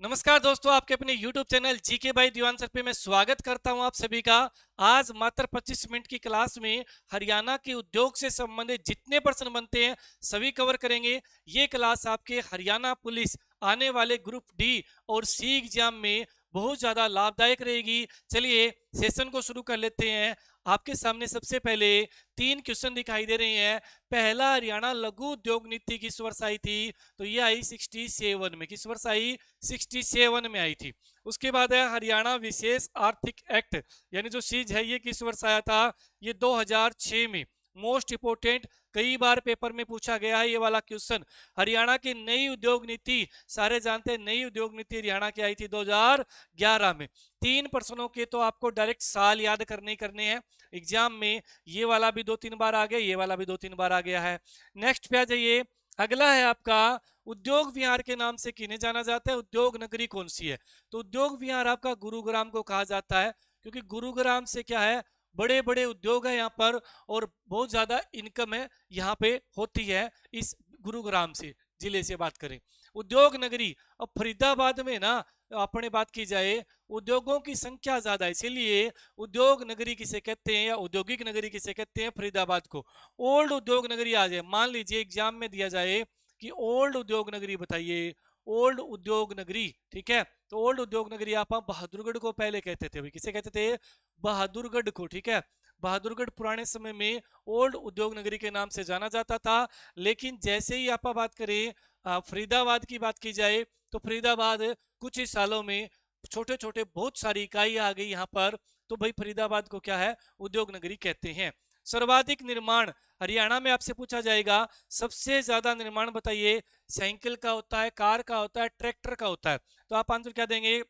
नमस्कार दोस्तों, आपके अपने YouTube channel GK by Diwan sir पे मैं स्वागत करता हूं आप सभी का। आज मात्र 25 मिनट की क्लास में हरियाणा के उद्योग से संबंधित जितने प्रश्न बनते हैं सभी कवर करेंगे। ये क्लास आपके हरियाणा पुलिस आने वाले ग्रुप डी और सी एग्जाम में बहुत ज्यादा लाभदायक रहेगी। चलिए सेशन को शुरू कर लेते हैं। आपके सामने सबसे पहले 3 क्वेश्चन दिखाई दे रहे हैं। पहला, हरियाणा लघु उद्योग नीति किस वर्ष आई थी? तो ये आई 67 में। किस वर्ष आई? 67 में आई थी। उसके बाद है हरियाणा विशेष आर्थिक एक्ट, यानी जो चीज है ये किस वर्ष आया था? ये 2006 में। मोस्ट इंपोर्टेंट, कई बार पेपर में पूछा गया है ये वाला क्वेश्चन। हरियाणा की नई उद्योग नीति, सारे जानते हैं नई उद्योग नीति हरियाणा की आई थी 2011 में। 3 प्रश्नों के तो आपको डायरेक्ट साल याद करने हैं एग्जाम में। ये वाला भी 2-3 बार आ गया, ये वाला भी 2-3 बार आ गया है। नेक्स्ट पे आ जाइए। अगला है आपका, उद्योग विहार के नाम से किन्हें जाना जाता है? उद्योग नगरी कौन सी है? तो उद्योग विहार आपका गुरुग्राम को कहा जाता है, क्योंकि गुरुग्राम से क्या है, बड़े बड़े उद्योग है यहाँ पर और बहुत ज्यादा इनकम है यहाँ पे होती है इस गुरुग्राम से, जिले से बात करें। उद्योग नगरी, अब फरीदाबाद में ना अपने बात की जाए, उद्योगों की संख्या ज्यादा है, इसीलिए उद्योग नगरी किसे कहते हैं या औद्योगिक नगरी किसे कहते हैं? फरीदाबाद को। ओल्ड उद्योग नगरी आ जाए, मान लीजिए एग्जाम में दिया जाए कि ओल्ड उद्योग नगरी बताइए, ओल्ड उद्योग नगरी, ठीक है? तो ओल्ड उद्योग नगरी आप बहादुरगढ़ को पहले कहते थे। अभी किसे कहते थे? बहादुरगढ़ को, ठीक है? बहादुरगढ़ पुराने समय में ओल्ड उद्योग नगरी के नाम से जाना जाता था। लेकिन जैसे ही आप बात करें फरीदाबाद की बात की जाए, तो फरीदाबाद कुछ ही सालों में छोटे छोटे बहुत सारी इकाई आ गई यहाँ पर, तो भाई फरीदाबाद को क्या है? उद्योग नगरी कहते हैं। सर्वाधिक निर्माण हरियाणा में आपसे पूछा जाएगा, सबसे ज्यादा निर्माण बताइए। साइकिल का होता है, कार का होता है, ट्रैक्टर का होता है? तो आप आंसर क्या देंगे?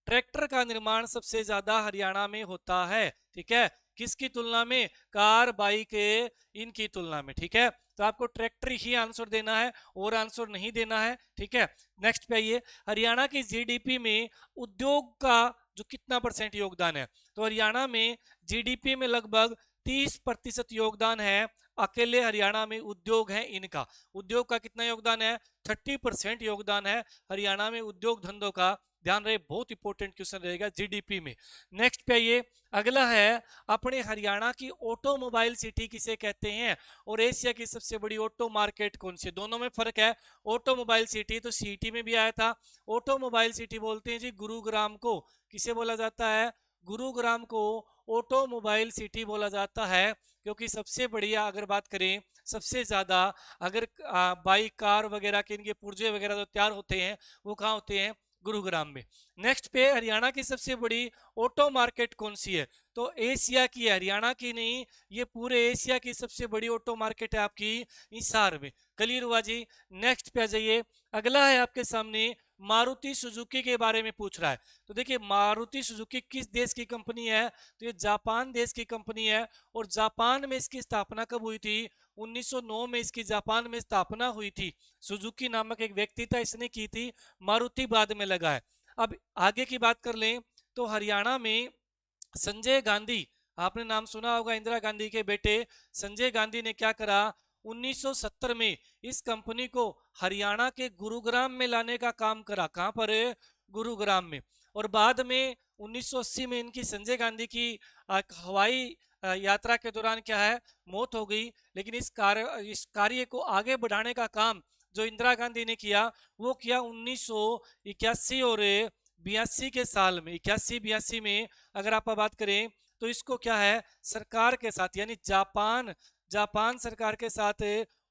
ट्रैक्टर का निर्माण सबसे ज्यादा हरियाणा में होता है, ठीक है? किसकी तुलना में? कार, बाइक, इनकी तुलना में, ठीक है? तो आपको ट्रैक्टर ही आंसर देना है और आंसर नहीं देना है, ठीक है? नेक्स्ट पे आइए। हरियाणा की जीडीपी में उद्योग का जो कितना परसेंट योगदान है? तो हरियाणा में जीडीपी में लगभग 30% योगदान है। अकेले हरियाणा में उद्योग है इनका। उद्योग का कितना योगदान है? 30% योगदान है हरियाणा में उद्योग धंधों का। ध्यान रहे, बहुत इंपॉर्टेंट क्वेश्चन रहेगा जीडीपी में। नेक्स्ट पे आइए। अगला है, अपने हरियाणा की ऑटोमोबाइल सिटी किसे कहते हैं? और एशिया की सबसे बड़ी ऑटो मार्केट कौन सी? दोनों में फर्क है। ऑटोमोबाइल सिटी तो सिटी में भी आया था, ऑटोमोबाइल सिटी बोलते हैं जी गुरुग्राम को। किसे बोला जाता है? गुरुग्राम को ऑटोमोबाइल सिटी बोला जाता है, क्योंकि सबसे बढ़िया अगर बात करें, सबसे ज्यादा अगर बाइक, कार वगैरह के इनके पुर्जे वगैरह जो तैयार होते हैं वो कहाँ होते हैं? गुरुग्राम में। नेक्स्ट पे, हरियाणा की सबसे बड़ी ऑटो मार्केट कौन सी है? तो एशिया की है, हरियाणा की नहीं, ये पूरे एशिया की सबसे बड़ी ऑटो मार्केट है आपकी हिसार में। क्लियर हुआ जी? नेक्स्ट पे आ जाइए। अगला है आपके सामने, मारुति सुजुकी के बारे में पूछ रहा है। तो देखिए, मारुति सुजुकी किस देश की कंपनी है? तो ये जापान देश की कंपनी है। और जापान में इसकी स्थापना कब हुई थी? 1909 में इसकी जापान में स्थापना हुई थी। सुजुकी नामक एक व्यक्ति था, इसने की थी। मारुति बाद में लगा है। अब आगे की बात कर लें तो हरियाणा में संजय गांधी, आपने नाम सुना होगा, इंदिरा गांधी के बेटे संजय गांधी ने क्या करा? 1970 में इस कंपनी को हरियाणा के गुरुग्राम में लाने का काम करा। कहां पर? गुरुग्राम में। और बाद में 1980 में इनकी संजय गांधी की हवाई यात्रा के दौरान क्या है? मौत हो गई। लेकिन इस कार्य को आगे बढ़ाने का काम जो इंदिरा गांधी ने किया वो किया 1981 और 82 के साल में। 81-82 में अगर आप बात करें तो इसको क्या है, सरकार के साथ, यानी जापान सरकार के साथ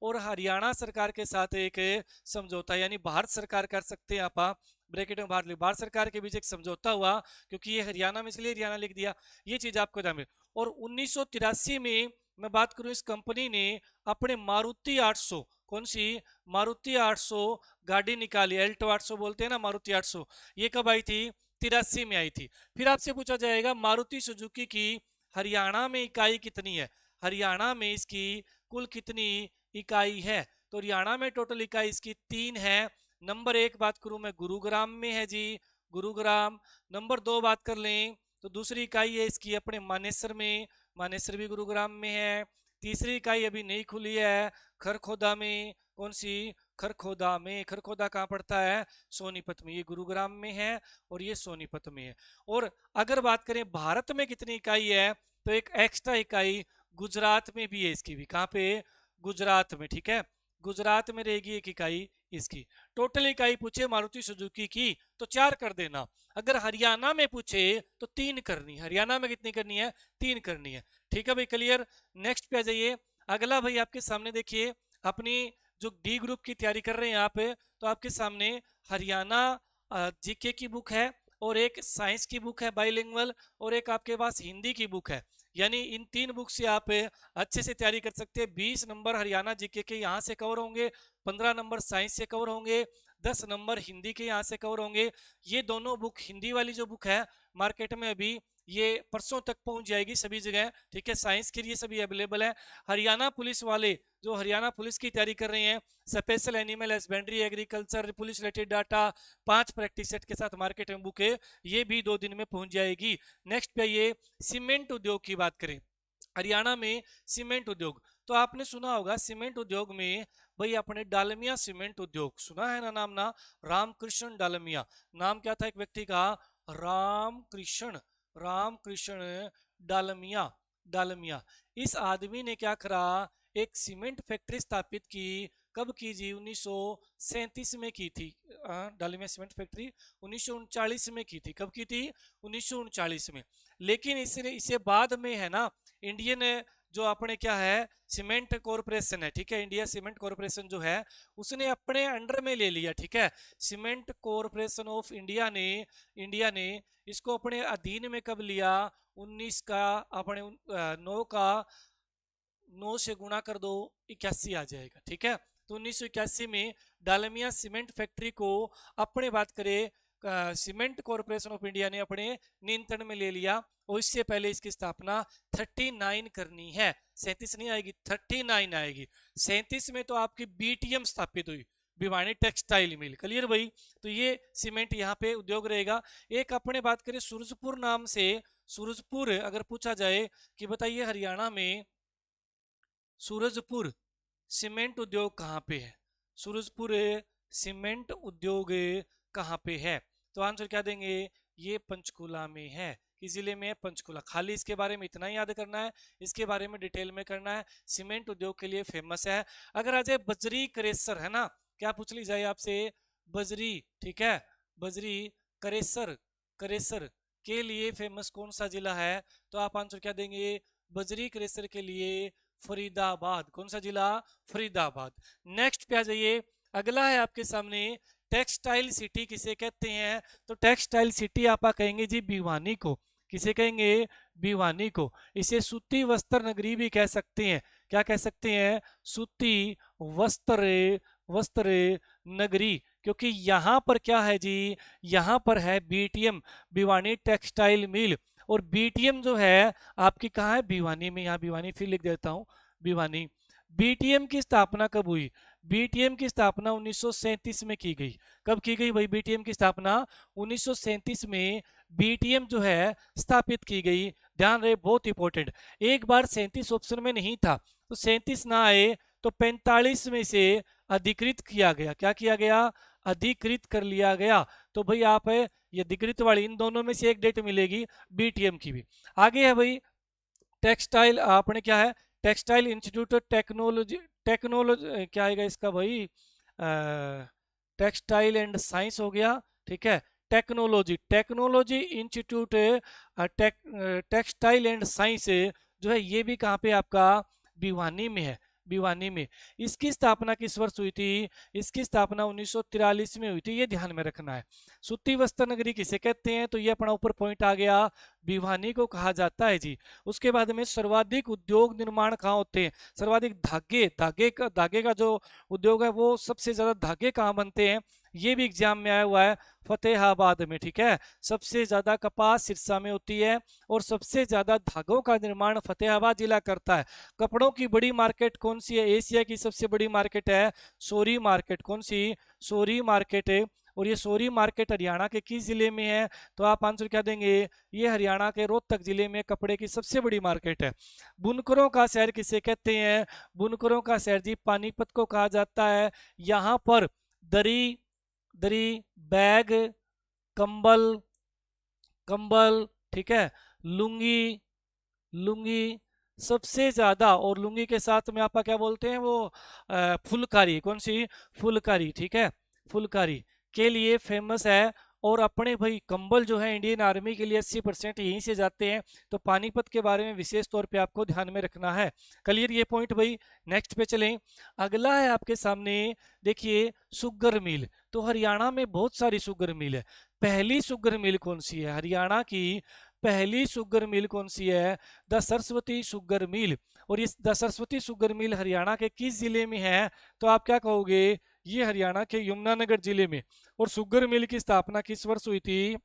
और हरियाणा सरकार के साथ एक समझौता, यानी भारत सरकार कर सकते हैं आप ब्रैकेट में भारत सरकार के बीच एक समझौता हुआ, क्योंकि ये हरियाणा में, इसलिए हरियाणा लिख दिया। ये चीज आपको ध्यान में। और 1983 में मैं बात करूं, इस कंपनी ने अपने मारुति 800, कौन सी? मारुति 800 गाड़ी निकाली, एल्टो 800 बोलते हैं ना, मारुति 800। ये कब आई थी? 83 में आई थी। फिर आपसे पूछा जाएगा, मारुति सुजुकी की हरियाणा में इकाई कितनी है? हरियाणा में इसकी कुल कितनी इकाई है? तो हरियाणा में टोटल इकाई इसकी 3 है। नंबर 1 बात करूं मैं, गुरुग्राम में है जी, गुरुग्राम। नंबर 2 बात कर लें तो दूसरी इकाई है इसकी अपने मानेसर में, मानेसर भी गुरुग्राम में है। तीसरी इकाई अभी नई खुली है खरखोदा में, कौन सी, खरखोदा में। खरखोदा कहाँ पड़ता है, सोनीपत में, ये गुरुग्राम में है और ये सोनीपत में है। और अगर बात करें भारत में कितनी इकाई है, तो एक एक्स्ट्रा इकाई गुजरात में भी है इसकी भी। कहाँ पे, गुजरात में, ठीक है, गुजरात में रहेगी एक इकाई इसकी। टोटल इकाई पूछे मारुति सुजुकी की तो 4 कर देना। अगर हरियाणा में पूछे तो 3 करनी है। हरियाणा में कितनी करनी है, 3 करनी है। ठीक है भाई, क्लियर। नेक्स्ट पे आ जाइए। अगला भाई आपके सामने देखिए, अपनी जो डी ग्रुप की तैयारी कर रहे हैं आप, तो आपके सामने हरियाणा जीके की बुक है और एक साइंस की बुक है बाइलिंगुअल, और एक आपके पास हिंदी की बुक है। यानी इन 3 बुक से आप अच्छे से तैयारी कर सकते हैं। 20 नंबर हरियाणा जीके के यहाँ से कवर होंगे, 15 नंबर साइंस से कवर होंगे, 10 नंबर हिंदी के यहाँ से कवर होंगे। ये दोनों बुक, हिंदी वाली जो बुक है मार्केट में अभी ये परसों तक पहुंच जाएगी सभी जगह, ठीक है। साइंस के लिए सभी अवेलेबल है। हरियाणा पुलिस वाले जो हरियाणा पुलिस की तैयारी कर रहे हैं, special animal husbandry, agriculture, police related data, 5 practice set के साथ मार्केट में बुक है, ये भी 2 दिन में पहुंच जाएगी। नेक्स्ट पे ये सीमेंट उद्योग की बात करें, हरियाणा में सीमेंट उद्योग, तो आपने सुना होगा सीमेंट उद्योग में भाई अपने डालमिया सीमेंट उद्योग, सुना है ना नाम, ना रामकृष्ण डालमिया। नाम क्या था एक व्यक्ति का, रामकृष्ण, रामकृष्ण डालमिया, डालमिया। इस आदमी ने क्या करा, एक सीमेंट फैक्ट्री स्थापित की। कब की जी, 1937 में की थी। डालमिया सीमेंट फैक्ट्री 1939 में की थी। कब की थी, 1939 में। लेकिन इसे बाद में है ना, इंडियन जो अपने क्या है, सीमेंट कॉरपोरेशन है, ठीक है, इंडिया सीमेंट कॉरपोरेशन जो है उसने अपने अंडर में ले लिया, ठीक है। सीमेंट कॉरपोरेशन ऑफ इंडिया ने इसको अपने अधीन में कब लिया, 19 का अपने 9 का 9 से गुणा कर दो, 81 आ जाएगा, ठीक है। तो 1981 में डालमिया सीमेंट फैक्ट्री को अपने बात करें सीमेंट कॉरपोरेशन ऑफ इंडिया ने अपने नियंत्रण में ले लिया। और इससे पहले इसकी स्थापना 39 करनी है, 37 नहीं आएगी, 39 आएगी। 37 में तो आपकी बीटीएम स्थापित हुई, भिवानी टेक्सटाइल मिल, क्लियर भाई। तो ये सीमेंट यहाँ पे उद्योग रहेगा। एक अपने बात करें सूरजपुर नाम से, सूरजपुर अगर पूछा जाए कि बताइए हरियाणा में सूरजपुर सीमेंट उद्योग कहाँ पे है, सूरजपुर सीमेंट उद्योग कहाँ पे है, तो आंसर क्या देंगे, ये पंचकुला में है। किस जिले में है, पंचकुला। खाली इसके बारे में इतना ही याद करना है, इसके बारे में डिटेल में करना है। सीमेंट उद्योग के लिए फेमस है। अगर आ जाए बजरी करेसर, है ना, क्या पूछ ली जाए आपसे, बजरी, ठीक है, बजरी करेसर, करेसर के लिए फेमस कौन सा जिला है, तो आप आंसर क्या देंगे, बजरी करेसर के लिए फरीदाबाद। कौन सा जिला, फरीदाबाद। नेक्स्ट पे आ जाइए। अगला है आपके सामने, टेक्सटाइल सिटी किसे कहते हैं, तो टेक्सटाइल सिटी आप कहेंगे जी भिवानी को। किसे कहेंगे, भिवानी को। इसे सूती वस्त्र नगरी भी कह सकते हैं। क्या कह सकते हैं, सूती वस्त्र, वस्त्र नगरी, क्योंकि यहाँ पर क्या है जी, यहाँ पर है बीटीएम, भिवानी टेक्सटाइल मिल। और बीटीएम जो है आपकी कहाँ है, भिवानी में। यहाँ भिवानी फिर लिख देता हूँ, भिवानी। बीटीएम की स्थापना कब हुई, बीटीएम की स्थापना 1937 में की गई। कब की गई भाई, बीटीएम की स्थापना 1937 में बीटीएम जो है स्थापित की गई। ध्यान रहे, बहुत इंपॉर्टेंट। एक बार 37 ऑप्शन में नहीं था, तो 37 ना आए तो 45 में से अधिकृत किया गया। क्या किया गया, अधिकृत कर लिया गया। तो भाई आप ये अधिकृत वाली इन दोनों में से एक डेट मिलेगी बीटीएम की भी। आगे है भाई टेक्सटाइल, आपने क्या है, textile institute of technology, technology क्या आएगा इसका भाई, टेक्सटाइल एंड साइंस हो गया, ठीक है। Technology, technology institute textile and science जो है ये भी कहाँ पे आपका, भिवानी में है, भिवानी में। इसकी स्थापना किस वर्ष हुई थी, इसकी स्थापना 1943 में हुई थी, ये ध्यान में रखना है। सूती वस्त्र नगरी किसे कहते हैं, तो ये अपना ऊपर पॉइंट आ गया, भिवानी को कहा जाता है जी। उसके बाद में सर्वाधिक उद्योग निर्माण कहाँ होते हैं, सर्वाधिक धागे, धागे का जो उद्योग है वो सबसे ज्यादा धागे कहाँ बनते हैं, ये भी एग्जाम में आया हुआ है, फतेहाबाद में, ठीक है। सबसे ज्यादा कपास सिरसा में होती है और सबसे ज्यादा धागों का निर्माण फतेहाबाद जिला करता है। कपड़ों की बड़ी मार्केट कौन सी है, एशिया की सबसे बड़ी मार्केट है सोरी मार्केट। कौन सी, सोरी मार्केट है। और ये सोरी मार्केट हरियाणा के किस जिले में है? तो आप आंसर क्या देंगे? ये हरियाणा के रोहतक जिले में कपड़े की सबसे बड़ी मार्केट है। बुनकरों का शहर किसे कहते हैं? बुनकरों का शहर जी पानीपत को कहा जाता है। यहाँ पर दरी दरी, बैग, कंबल कंबल, ठीक है, लुंगी लुंगी सबसे ज्यादा, और लुंगी के साथ में आपका क्या बोलते हैं वो फुलकारी, कौन सी? फुलकारी, ठीक है, फुलकारी के लिए फेमस है। और अपने भाई कंबल जो है इंडियन आर्मी के लिए 80% यहीं से जाते हैं। तो पानीपत के बारे में विशेष तौर पे आपको ध्यान में रखना है। क्लियर ये पॉइंट भाई? नेक्स्ट पे चलें। अगला है आपके सामने, देखिए शुगर मिल। तो हरियाणा में बहुत सारी शुगर मिल है। पहली शुगर मिल कौन सी है? हरियाणा की पहली शुगर मिल कौन सी है? The Saraswati sugar mill. और इस the Saraswati sugar mill Haryana के किस जिले में है? तो आप क्या कहोगे? ये हरियाणा के यमुनानगर जिले में। और शुगर मिल की स्थापना किस वर्ष हुई थी?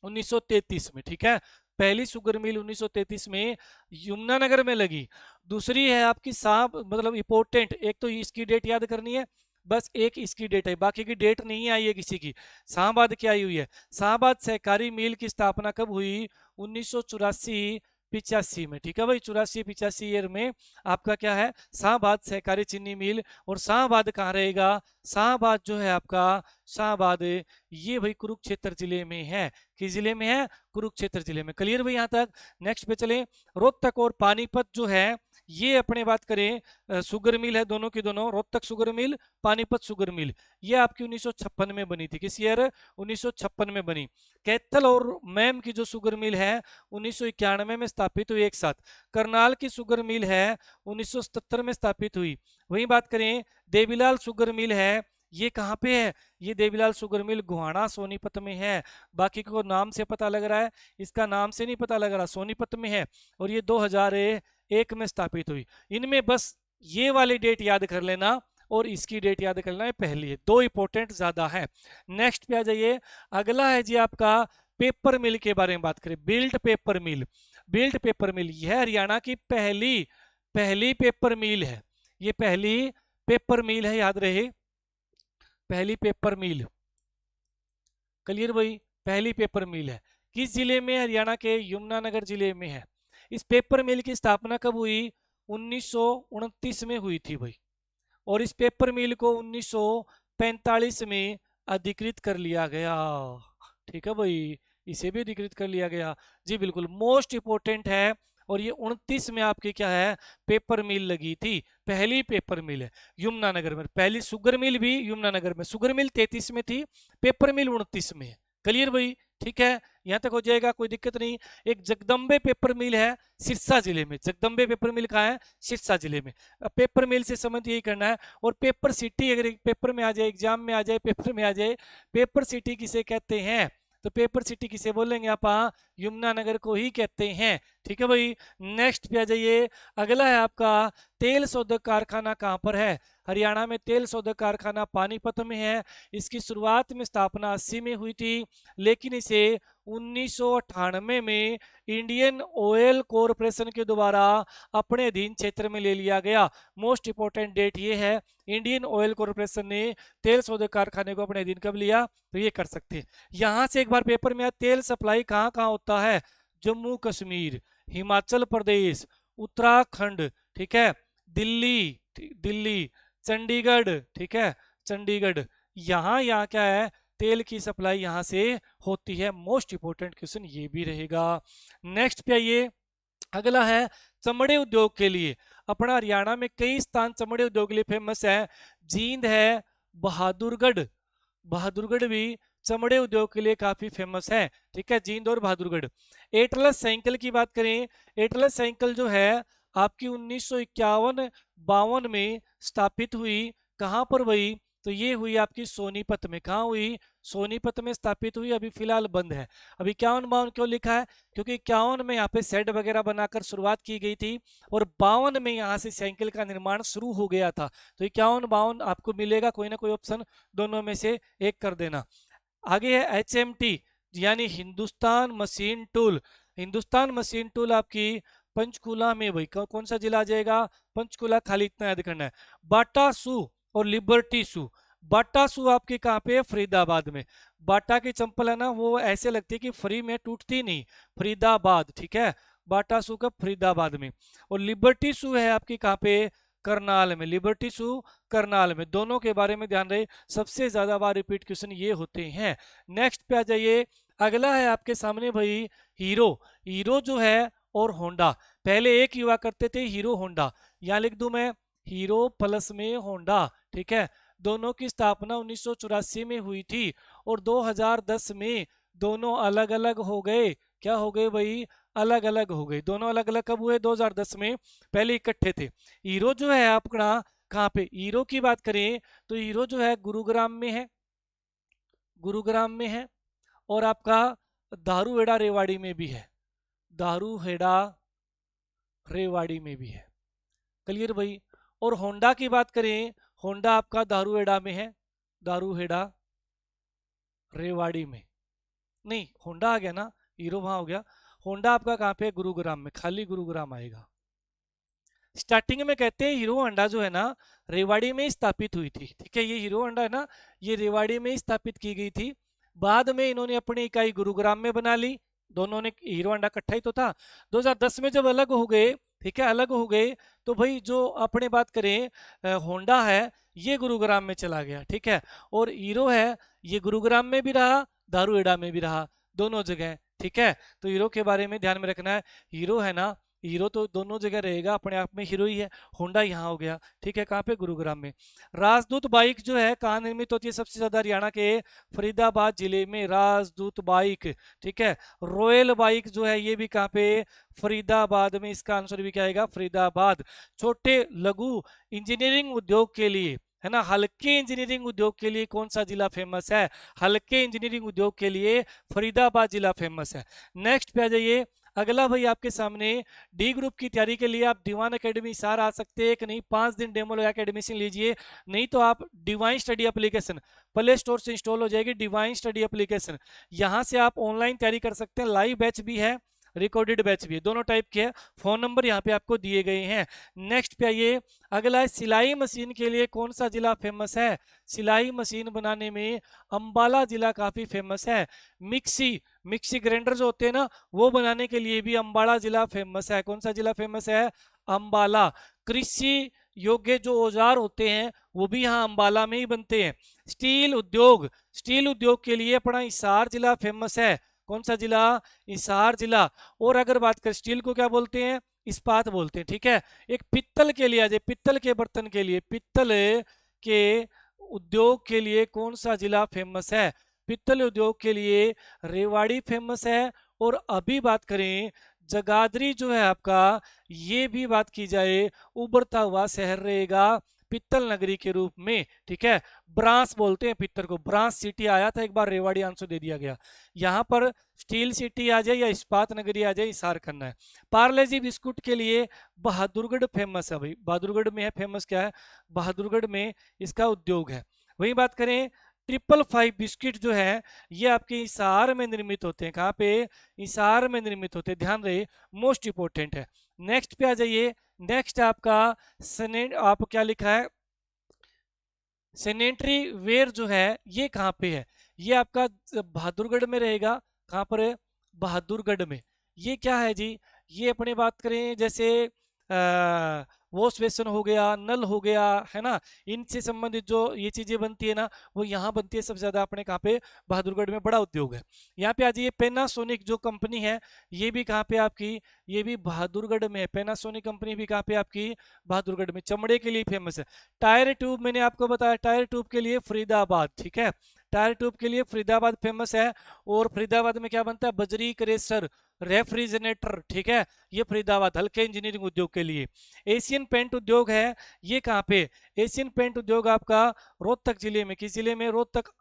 1933 में, ठीक है। पहली शुगर मिल 1933 में यमुनानगर में लगी। दूसरी है आपकी साहब, मतलब इंपोर्टेंट, एक तो इसकी डेट याद करनी है, बस एक इसकी डेट है, बाकी की डेट नहीं आई है किसी की। शाहबाद की आई हुई है। शाहबाद सहकारी मिल की स्थापना कब हुई? 1984 85 में, ठीक है भाई, 84-85 ईयर में आपका क्या है? शाहबाद सहकारी चीनी मिल। और शाहबाद कहाँ रहेगा? शाहबाद जो है आपका, शाहबाद ये भाई कुरुक्षेत्र जिले में है। किस जिले में है? कुरुक्षेत्र जिले में। क्लियर भाई यहाँ तक? नेक्स्ट पे चले। रोहतक और पानीपत जो है, ये अपने बात करें शुगर मिल है, दोनों की दोनों, Rohtak sugar mill, Panipat sugar mill, ये आपकी 1956 में बनी थी। किस ईयर? 1956 में बनी। कैथल और मैम की जो शुगर मिल है 1991 में स्थापित हुई एक साथ। करनाल की शुगर मिल है 1977 में स्थापित हुई। वही बात करें देवीलाल शुगर मिल है, ये कहाँ पे है? ये देवीलाल शुगर मिल गोहाना सोनीपत में है। बाकी को नाम से पता लग रहा है, इसका नाम से नहीं पता लग रहा, सोनीपत में है। और ये 2001 में स्थापित हुई। इनमें बस ये वाली डेट याद कर लेना और इसकी डेट याद करना है, पहली है। दो इंपॉर्टेंट ज्यादा है। नेक्स्ट पे आ जाइए। अगला है जी आपका पेपर मिल के बारे में बात करें। बिल्ट पेपर मिल। बिल्ट पेपर मिल यह हरियाणा की पहली पहली पेपर मिल है। ये पहली पेपर मिल है, याद रहे, पहली पेपर मिल। क्लियर भाई? पहली पेपर मिल है। किस जिले में? हरियाणा के यमुनानगर जिले में है। इस पेपर मिल की स्थापना कब हुई? 1929 में हुई थी भाई। और इस पेपर मिल को 1945 में अधिकृत कर लिया गया। ठीक है भाई, इसे भी अधिकृत कर लिया गया जी, बिल्कुल मोस्ट इंपोर्टेंट है। और ये 29 में आपकी क्या है? पेपर मिल लगी थी। पहली पेपर मिल है यमुनानगर में। पहली शुगर मिल भी यमुनानगर में। शुगर मिल 33 में थी, पेपर मिल 29 में है। क्लियर भाई? ठीक है, यहां तक हो जाएगा, कोई दिक्कत नहीं। एक जगदम्बे पेपर मिल है सिरसा जिले में। जगदम्बे पेपर मिल कहाँ है? सिरसा जिले में। पेपर मिल से संबंध यही करना है। और पेपर सिटी अगर पेपर में आ जाए, एग्जाम में आ जाए, पेपर में आ जाए, पेपर सिटी किसे कहते हैं? तो पेपर सिटी किसे बोलेंगे आप? यमुनानगर को ही कहते हैं। ठीक है भाई, नेक्स्ट पे आ जाइए। अगला है आपका तेल शोधक कारखाना कहाँ पर है? हरियाणा में तेल शोधक कारखाना पानीपत में है। इसकी शुरुआत में स्थापना 80 में हुई थी, लेकिन इसे 1998 में इंडियन ऑयल कॉरपोरेशन के द्वारा अपने अधीन क्षेत्र में ले लिया गया। मोस्ट इंपोर्टेंट डेट ये है, इंडियन ऑयल कॉरपोरेशन ने तेल शोधक कारखाने को अपने अधीन कब लिया? तो ये कर सकते हैं। यहां से एक बार पेपर में तेल सप्लाई कहाँ कहाँ होता है? जम्मू कश्मीर, हिमाचल प्रदेश, उत्तराखंड, ठीक है, दिल्ली, दिल्ली, चंडीगढ़, ठीक है, चंडीगढ़, यहाँ यहाँ क्या है? तेल की सप्लाई यहाँ से होती है। मोस्ट इंपोर्टेंट क्वेश्चन ये भी रहेगा। नेक्स्ट पे आइए। अगला है चमड़े उद्योग के लिए। अपना हरियाणा में कई स्थान चमड़े उद्योग के लिए फेमस है। जींद है, बहादुरगढ़, बहादुरगढ़ भी चमड़े उद्योग के लिए काफी फेमस है। ठीक है, जींद और बहादुरगढ़। एटलस साइकिल की बात करें, एटलस साइकिल जो है आपकी 1951-52 में स्थापित हुई। कहां पर हुई? तो ये हुई आपकी सोनीपत में। कहाँ हुई? सोनीपत में स्थापित हुई। अभी फिलहाल बंद है। अभी 51-52 क्यों लिखा है? क्योंकि 51 में यहाँ पे शेड वगैरह बनाकर शुरुआत की गई थी, और 52 में यहाँ से साइकिल का निर्माण शुरू हो गया था। तो 51-52 आपको मिलेगा, कोई ना कोई ऑप्शन दोनों में से एक कर देना। आगे है HMT, यानी Hindustan machine tool. Hindustan machine tool आपकी पंचकुला में, भाई कौन सा जिला आ जाएगा? पंचकुला, खाली इतना याद करना है। बाटा शू और लिबर्टी शू, बाटा शू आपकी कहाँ पे है? फरीदाबाद में। बाटा की चंपल है ना, वो ऐसे लगती है कि फ्री में टूटती नहीं, फरीदाबाद, ठीक है। बाटा शू का फरीदाबाद में। और लिबर्टी शू है आपकी कहाँ पे? करनाल में। लिबर्टी शू करनाल में। दोनों के बारे में ध्यान रहे, सबसे ज्यादा बार रिपीट क्वेश्चन ये होते हैं। नेक्स्ट पे आ जाइए। अगला है आपके सामने भाई हीरो। हीरो जो है और होंडा, पहले एक ही हुआ करते थे, हीरो होंडा। यहां लिख दूं मैं हीरो प्लस में होंडा, ठीक है। दोनों की स्थापना 1984 में हुई थी और 2010 में दोनों अलग अलग हो गए। क्या हो गए भाई? अलग अलग हो गए। दोनों अलग अलग कब हुए? 2010 में। पहले इकट्ठे थे। हीरो जो है अपना कहाँ पे? हीरो की बात करें तो हीरो जो है गुरुग्राम में है, गुरुग्राम में है। और आपका दारूहेड़ा रेवाड़ी में भी है, दारूहेड़ा रेवाड़ी में भी है। क्लियर भाई? और होंडा की बात करें, होंडा आपका दारूहेड़ा में है, दारूहेड़ा रेवाड़ी में। नहीं, होंडा आ गया ना, हीरो वहां हो गया। होंडा आपका कहाँ पे? गुरुग्राम में, खाली गुरुग्राम आएगा। स्टार्टिंग में कहते हैं हीरो होंडा जो है ना रेवाड़ी में ही स्थापित हुई थी, ठीक है। ये हीरो होंडा है ना, ये रेवाड़ी में ही स्थापित की गई थी। बाद में इन्होंने अपनी इकाई गुरुग्राम में बना ली। दोनों ने, हीरो होंडा इकट्ठा ही तो था। 2010 में जब अलग हो गए, ठीक है, अलग हो गए, तो भाई जो अपने बात करें होंडा है, ये गुरुग्राम में चला गया, ठीक है। और हीरो है, ये गुरुग्राम में भी रहा, दारूहेड़ा में भी रहा, दोनों जगह, ठीक है। तो हीरो के बारे में ध्यान में रखना है। हीरो है ना, हीरो तो दोनों जगह रहेगा, अपने आप में हीरो ही है। होंडा यहाँ हो गया, ठीक है, कहाँ पे? गुरुग्राम में। राजदूत बाइक जो है कहाँ निर्मित होती है? सबसे ज्यादा हरियाणा के फरीदाबाद जिले में राजदूत बाइक, ठीक है। रॉयल बाइक जो है ये भी कहाँ पे? फरीदाबाद में। इसका आंसर भी क्या आएगा? फरीदाबाद। छोटे लघु इंजीनियरिंग उद्योग के लिए, है ना, हल्के इंजीनियरिंग उद्योग के लिए कौन सा जिला फेमस है? हल्के इंजीनियरिंग उद्योग के लिए फरीदाबाद जिला फेमस है। नेक्स्ट पे आ जाइए। अगला भाई आपके सामने डी ग्रुप की तैयारी के लिए आप दीवान एकेडमी सार आ सकते हैं कि नहीं, 5 दिन डेमो लगा के एडमिशन लीजिए। नहीं तो आप divine study application play store से इंस्टॉल हो जाएगी, डिवाइन स्टडी एप्लीकेशन, यहां से आप ऑनलाइन तैयारी कर सकते हैं। लाइव बैच भी है, रिकॉर्डेड बैच भी है, दोनों टाइप के है। फोन नंबर यहाँ पे आपको दिए गए हैं। नेक्स्ट पे आइए। अगला है सिलाई मशीन के लिए कौन सा जिला फेमस है? सिलाई मशीन बनाने में अंबाला जिला काफी फेमस है। मिक्सी, मिक्सी ग्राइंडर जो होते हैं ना, वो बनाने के लिए भी अंबाला जिला फेमस है। कौन सा जिला फेमस है? अंबाला। कृषि योग्य जो औजार होते हैं वो भी यहाँ अंबाला में ही बनते हैं। स्टील उद्योग, स्टील उद्योग के लिए अपना हिसार जिला फेमस है। कौन सा जिला? हिसार जिला। और अगर बात करें स्टील को क्या बोलते हैं? इस्पात बोलते हैं, ठीक है। एक पित्तल के लिए आ जाए, पित्तल के बर्तन के लिए, पित्तल के उद्योग के लिए कौन सा जिला फेमस है? पित्तल उद्योग के लिए रेवाड़ी फेमस है। और अभी बात करें जगाधरी जो है आपका, ये भी बात की जाए उभरता हुआ शहर रहेगा पित्तल नगरी के रूप में, ठीक है। ब्रांस बोलते हैं पित्तल को, ब्रांस सिटी आया था एक बार, रेवाड़ी आंसर दे दिया गया। यहाँ पर स्टील सिटी आ जाए या इस्पात नगरी आ जाए, इशार करना है। पार्ले-जी बिस्कुट के लिए बहादुरगढ़ फेमस है भाई, बहादुरगढ़ में है फेमस, क्या है? बहादुरगढ़ में इसका उद्योग है। वही बात करें 555 बिस्किट जो है ये आपके हिसार में निर्मित होते हैं। कहाँ पे? हिसार में निर्मित होते हैं, ध्यान रहे, मोस्ट इंपोर्टेंट है। नेक्स्ट पे आ जाइए। नेक्स्ट आपका आप क्या लिखा है? सैनिटरी वेयर जो है ये कहाँ पे है? ये आपका बहादुरगढ़ में रहेगा। कहाँ पर है? बहादुरगढ़ में। ये क्या है जी? ये अपने बात करें जैसे वॉश बेसिन हो गया, नल हो गया, है ना, इनसे संबंधित जो ये चीजें बनती है ना, वो यहाँ बनती है सबसे ज्यादा अपने कहाँ पे? बहादुरगढ़ में, बड़ा उद्योग है। यहाँ पे आ जाइए। पैनासोनिक जो कंपनी है ये भी कहाँ पे आपकी? ये भी बहादुरगढ़ में है। पैनासोनिक कंपनी भी कहाँ पे आपकी? बहादुरगढ़ में। चमड़े के लिए फेमस है। टायर ट्यूब मैंने आपको बताया, टायर ट्यूब के लिए फरीदाबाद, ठीक है। टायर ट्यूब के लिए फरीदाबाद फेमस है। और फरीदाबाद में क्या बनता है? बजरी क्रेशर, रेफ्रिजरेटर, ठीक है, ये फरीदाबाद हल्के इंजीनियरिंग उद्योग के लिए। एशियन पेंट उद्योग है, ये कहाँ पे? एशियन पेंट उद्योग आपका रोहतक जिले में। किस जिले में? रोहतक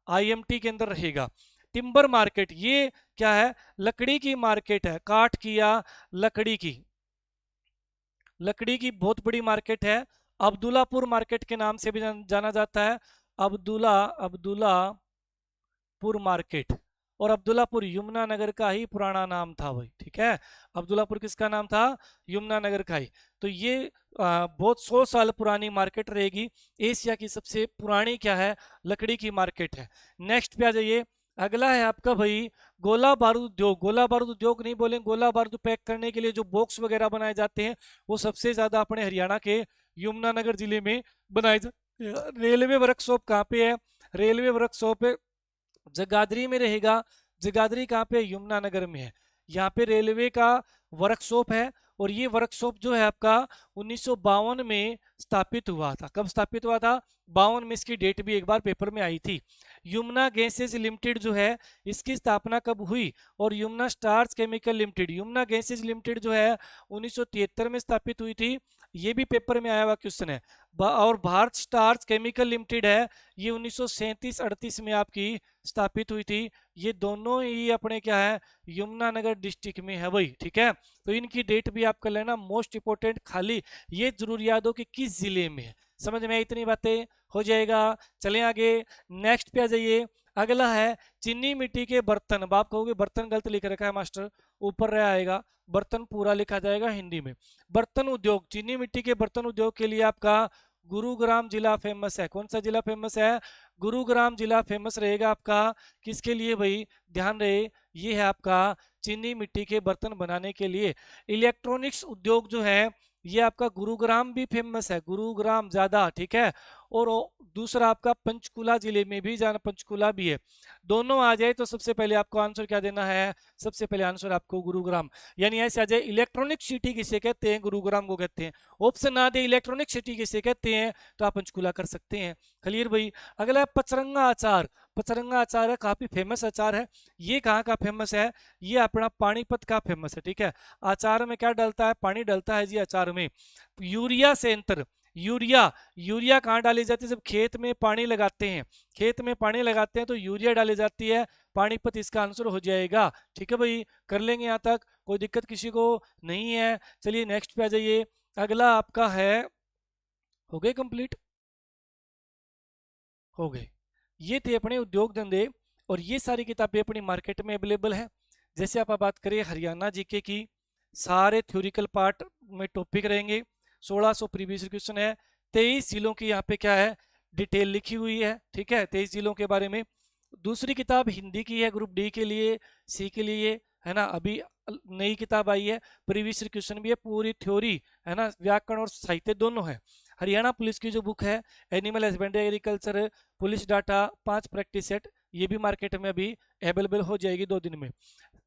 आईएमटी के अंदर रहेगा। टिम्बर मार्केट, ये क्या है? लकड़ी की मार्केट है, काठ की या लकड़ी की, लकड़ी की बहुत बड़ी मार्केट है। अब्दुल्लापुर मार्केट के नाम से भी जाना जाता है। अब्दुल्लापुर मार्केट, और अब्दुल्लापुर यमुनानगर का ही पुराना नाम था भाई, ठीक है। अब्दुल्लापुर किसका नाम था? यमुनानगर का ही। तो ये बहुत 100 साल पुरानी मार्केट रहेगी। एशिया की सबसे पुरानी क्या है? लकड़ी की मार्केट है। नेक्स्ट पे आ जाइए। अगला है आपका भाई गोला बारूद उद्योग। गोला बारूद उद्योग नहीं बोलेंगे, गोला बारूद पैक करने के लिए जो बॉक्स वगैरह बनाए जाते हैं वो सबसे ज्यादा अपने हरियाणा के यमुनानगर जिले में बनाए जाते हैं। रेलवे वर्कशॉप कहाँ पे है? रेलवे वर्कशॉप जगाधरी में रहेगा। जगाधरी कहाँ पे? यमुनानगर में है। यहाँ पे रेलवे का वर्कशॉप है और ये वर्कशॉप जो है आपका 1952 में स्थापित हुआ था। कब स्थापित हुआ था? 52 में। इसकी डेट भी एक बार पेपर में आई थी। यमुना गैसेज लिमिटेड जो है इसकी स्थापना कब हुई? और Yamuna stars chemical limited, Yamuna gases limited जो है 1973 में स्थापित हुई थी। ये भी पेपर में आया हुआ क्वेश्चन है। और भारत स्टार्स केमिकल लिमिटेड है, ये 1937-38 में आपकी स्थापित हुई थी। ये दोनों ही अपने क्या है? यमुनानगर डिस्ट्रिक्ट में है भाई, ठीक है। तो इनकी डेट भी आप कर लेना। मोस्ट इंपोर्टेंट खाली ये जरूर याद हो कि किस जिले में है। समझ में इतनी बातें हो जाएगा। चलें आगे, नेक्स्ट पे आ जाइए। अगला है चीनी मिट्टी के बर्तन। अब आप कहोगे बर्तन गलत लिख रखा है मास्टर, ऊपर रह आएगा, बर्तन पूरा लिखा जाएगा हिंदी में। बर्तन उद्योग, चीनी मिट्टी के बर्तन उद्योग के लिए आपका गुरुग्राम जिला फेमस है। कौन सा जिला फेमस है? गुरुग्राम जिला फेमस रहेगा आपका। किसके लिए भाई? ध्यान रहे, ये है आपका चीनी मिट्टी के बर्तन बनाने के लिए। इलेक्ट्रॉनिक्स उद्योग जो है ये आपका गुरुग्राम भी फेमस है, गुरुग्राम ज्यादा, ठीक है। और दूसरा आपका पंचकुला जिले में भी जाना, पंचकुला भी है। दोनों आ जाए तो सबसे पहले आपको आंसर क्या देना है? सबसे पहले आंसर आपको गुरुग्राम। यानी ऐसे आ जाए इलेक्ट्रॉनिक सिटी किसे कहते हैं? गुरुग्राम को कहते हैं। ऑप्शन ना दे इलेक्ट्रॉनिक सिटी किसे कहते हैं तो आप पंचकुला कर सकते हैं। क्लियर भाई। अगला है पचरंगा अचार। पचरंगा अचार है, काफी फेमस अचार है। ये कहाँ का फेमस है? ये अपना पानीपत का फेमस है, ठीक है। अचार में क्या डलता है? पानी डलता है जी अचार में। यूरिया से अंतर, यूरिया, यूरिया कहाँ डाली जाती है? जब खेत में पानी लगाते हैं, खेत में पानी लगाते हैं तो यूरिया डाली जाती है। पानीपत इसका आंसर हो जाएगा, ठीक है भाई। कर लेंगे यहाँ तक, कोई दिक्कत किसी को नहीं है। चलिए नेक्स्ट पे आ जाइए। अगला आपका है, हो गए कंप्लीट? हो गए। ये थे अपने उद्योग धंधे और ये सारी किताबें अपनी मार्केट में अवेलेबल है। जैसे आप बात करें हरियाणा जीके की, सारे थ्योरिकल पार्ट में टॉपिक रहेंगे। 1600 प्रीवियस क्वेश्चन है। 23 जिलों की यहाँ पे क्या है? डिटेल लिखी हुई है, ठीक है, 23 जिलों के बारे में। दूसरी किताब हिंदी की है, ग्रुप डी के लिए, सी के लिए, है ना। अभी नई किताब आई है, प्रीवियस क्वेश्चन भी है, पूरी थ्योरी है ना, व्याकरण और साहित्य दोनों है। हरियाणा पुलिस की जो बुक है animal husbandry agriculture police data 5 practice set, ये भी मार्केट में अभी अवेलेबल हो जाएगी 2 दिन में।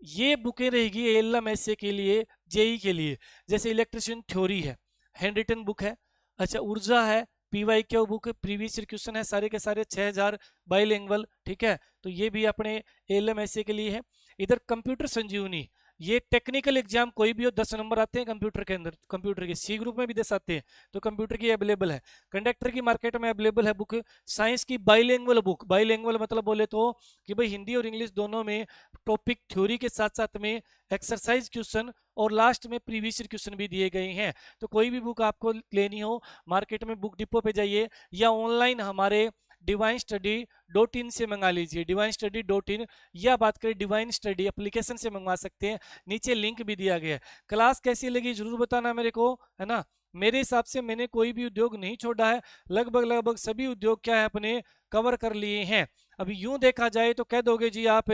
ये बुकें रहेगी एलएमएसए के लिए, जेई के लिए। जैसे इलेक्ट्रिशियन थ्योरी है, हैंड रिटन बुक है। अच्छा, ऊर्जा है, PYQ book, previous question है सारे के सारे 6000 बाइलिंगुअल, ठीक है। तो ये भी अपने एलएमएसए के लिए है। इधर कंप्यूटर संजीवनी, ये टेक्निकल एग्जाम कोई भी हो 10 नंबर आते हैं कंप्यूटर के अंदर, कंप्यूटर के सी ग्रुप में भी 10 आते हैं, तो कंप्यूटर की अवेलेबल है। कंडक्टर की मार्केट में अवेलेबल है बुक। साइंस की बाइलिंगुअल बुक, बाइलिंगुअल मतलब बोले तो कि भाई हिंदी और इंग्लिश दोनों में टॉपिक थ्योरी के साथ साथ में एक्सरसाइज क्वेश्चन और लास्ट में प्रीवियस क्वेश्चन भी दिए गए हैं। तो कोई भी बुक आपको लेनी हो मार्केट में बुक डिपो पे जाइए या ऑनलाइन हमारे डिवाइन स्टडी .in से मंगा लीजिए, डिवाइन स्टडी .in, या बात करें डिवाइन स्टडी एप्लीकेशन से मंगवा सकते हैं, नीचे लिंक भी दिया गया है। क्लास कैसी लगी जरूर बताना मेरे को, है ना। मेरे हिसाब से मैंने कोई भी उद्योग नहीं छोड़ा है, लगभग लगभग सभी उद्योग क्या है अपने कवर कर लिए हैं। अभी यूं देखा जाए तो कह दोगे जी आप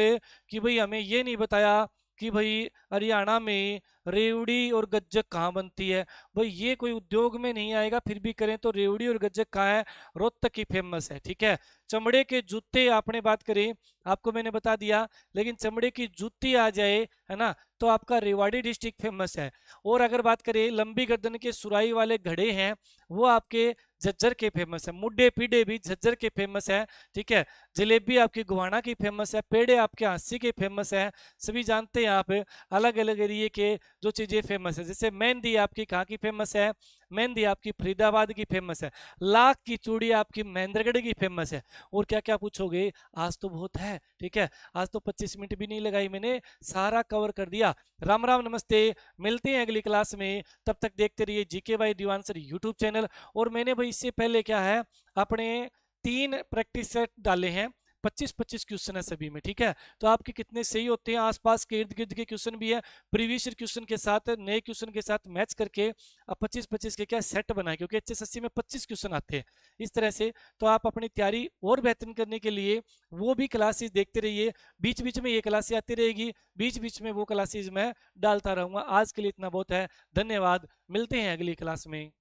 कि भाई हमें ये नहीं बताया कि भाई हरियाणा में रेवड़ी और गज्जक कहाँ बनती है। भाई ये कोई उद्योग में नहीं आएगा, फिर भी करें तो रेवड़ी और गज्जक कहाँ है? रोहतक की फेमस है, ठीक है। चमड़े के जूते आपने बात करी, आपको मैंने बता दिया, लेकिन चमड़े की जूती आ जाए, है ना, तो आपका रेवाड़ी डिस्ट्रिक्ट फेमस है। और अगर बात करें लंबी गर्दन के सुराई वाले घड़े हैं, वो आपके झज्जर के फेमस है। मुड्डे पीढ़े भी झज्जर के फेमस है, ठीक है। जलेबी आपकी गुहाना की फेमस है, पेड़े आपके हांसी के फेमस है। सभी जानते हैं आप अलग अलग एरिए के जो चीजें फेमस है। जैसे मेहंदी आपकी कहाँ की फेमस है? मेहंदी आपकी फरीदाबाद की फेमस है। लाख की चूड़ी आपकी महेंद्रगढ़ की फेमस है। और क्या क्या पूछोगे? आज तो बहुत है, ठीक है। आज तो 25 मिनट भी नहीं लगाई, मैंने सारा कवर कर दिया। राम राम, नमस्ते, मिलते हैं अगली क्लास में। तब तक देखते रहिए GK by Diwan sir YouTube channel. और मैंने भाई इससे पहले क्या है अपने 3 प्रैक्टिस सेट डाले हैं। 25-25 क्वेश्चन है सभी में, ठीक है। तो आपके कितने सही होते हैं, आसपास के इर्द गिर्द के क्वेश्चन भी है, प्रीवियस क्वेश्चन के साथ नए क्वेश्चन के साथ मैच करके आप 25-25 के क्या सेट बनाए, क्योंकि HSSC में 25 क्वेश्चन आते हैं इस तरह से। तो आप अपनी तैयारी और बेहतर करने के लिए वो भी क्लासेस देखते रहिए, बीच बीच में ये क्लासेस आती रहेगी, बीच बीच में वो क्लासेस मैं डालता रहूंगा। आज के लिए इतना बहुत है, धन्यवाद, मिलते हैं अगली क्लास में।